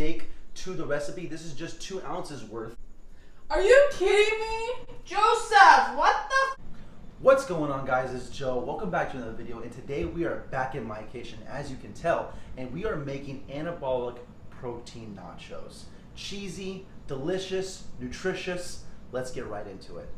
steak to the recipe. This is just 2 ounces worth. Are you kidding me? Joseph, what the? What's going on, guys? It's Joe. Welcome back to another video, and today we are back in my kitchen, as you can tell, and we are making anabolic protein nachos. Cheesy, delicious, nutritious. Let's get right into it.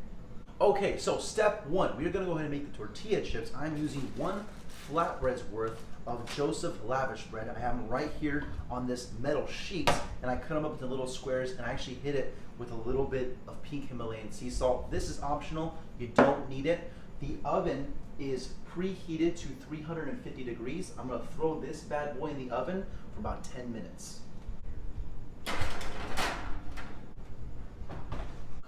Okay, so step 1, we are going to go ahead and make the tortilla chips. I'm using 1 flatbread's worth of Joseph Lavish bread. I have them right here on this metal sheet, and I cut them up into little squares, and I actually hit it with a little bit of pink Himalayan sea salt. This is optional. You don't need it. The oven is preheated to 350 degrees. I'm going to throw this bad boy in the oven for about 10 minutes.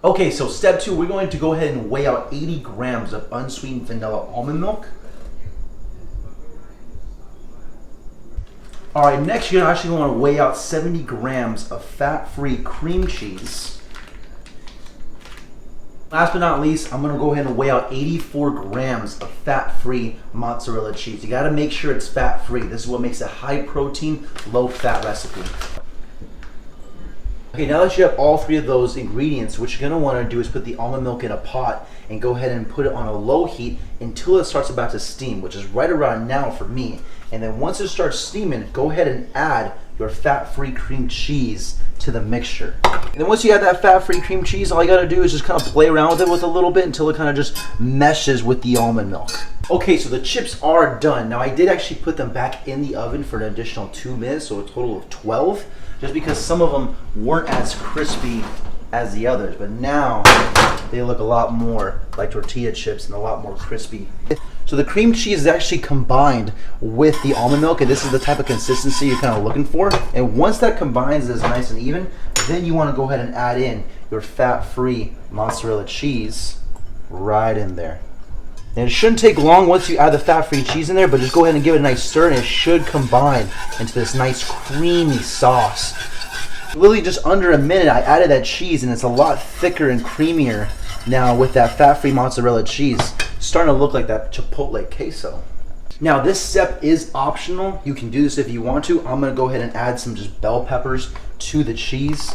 Okay, so step 2, we're going to go ahead and weigh out 80 grams of unsweetened vanilla almond milk. All right, next you're actually going to want to weigh out 70 grams of fat-free cream cheese. Last but not least, I'm going to go ahead and weigh out 84 grams of fat-free mozzarella cheese. You got to make sure it's fat-free. This is what makes a high-protein, low-fat recipe. Okay, now that you have all 3 of those ingredients, what you're going to want to do is put the almond milk in a pot and go ahead and put it on a low heat until it starts about to steam, which is right around now for me. And then once it starts steaming, go ahead and add your fat-free cream cheese to the mixture. And then once you add that fat-free cream cheese, all you gotta do is just kind of play around with it with a little bit until it kind of just meshes with the almond milk. Okay, so the chips are done. Now I did actually put them back in the oven for an additional 2 minutes, so a total of 12, just because some of them weren't as crispy as the others, but now they look a lot more like tortilla chips and a lot more crispy. So the cream cheese is actually combined with the almond milk, and this is the type of consistency you're kind of looking for. And once that combines is nice and even, then you want to go ahead and add in your fat-free mozzarella cheese right in there. And it shouldn't take long once you add the fat-free cheese in there, but just go ahead and give it a nice stir, and it should combine into this nice creamy sauce. Literally just under a minute, I added that cheese, and it's a lot thicker and creamier now with that fat-free mozzarella cheese. Starting to look like that chipotle queso. Now this step is optional. You can do this if you want to. I'm gonna go ahead and add some just bell peppers to the cheese.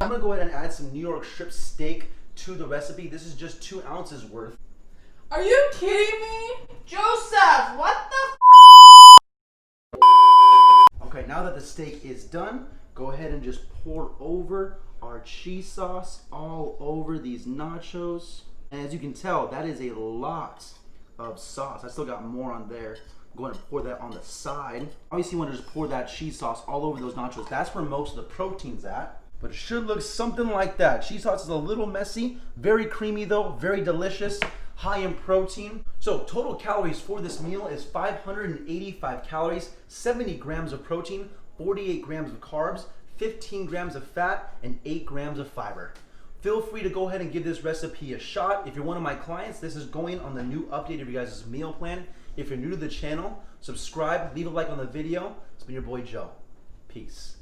I'm gonna go ahead and add some New York strip steak to the recipe. This is just 2 ounces worth. Are you kidding me? Joseph, what the? Okay, now that the steak is done, go ahead and just pour over our cheese sauce all over these nachos. And as you can tell, that is a lot of sauce. I still got more on there. I'm going to pour that on the side. Obviously, you want to just pour that cheese sauce all over those nachos. That's where most of the protein's at. But it should look something like that. Cheese sauce is a little messy, very creamy though, very delicious, high in protein. So total calories for this meal is 585 calories, 70 grams of protein, 48 grams of carbs, 15 grams of fat, and 8 grams of fiber. Feel free to go ahead and give this recipe a shot. If you're one of my clients, this is going on the new update of your guys' meal plan. If you're new to the channel, subscribe, leave a like on the video. It's been your boy Joe. Peace.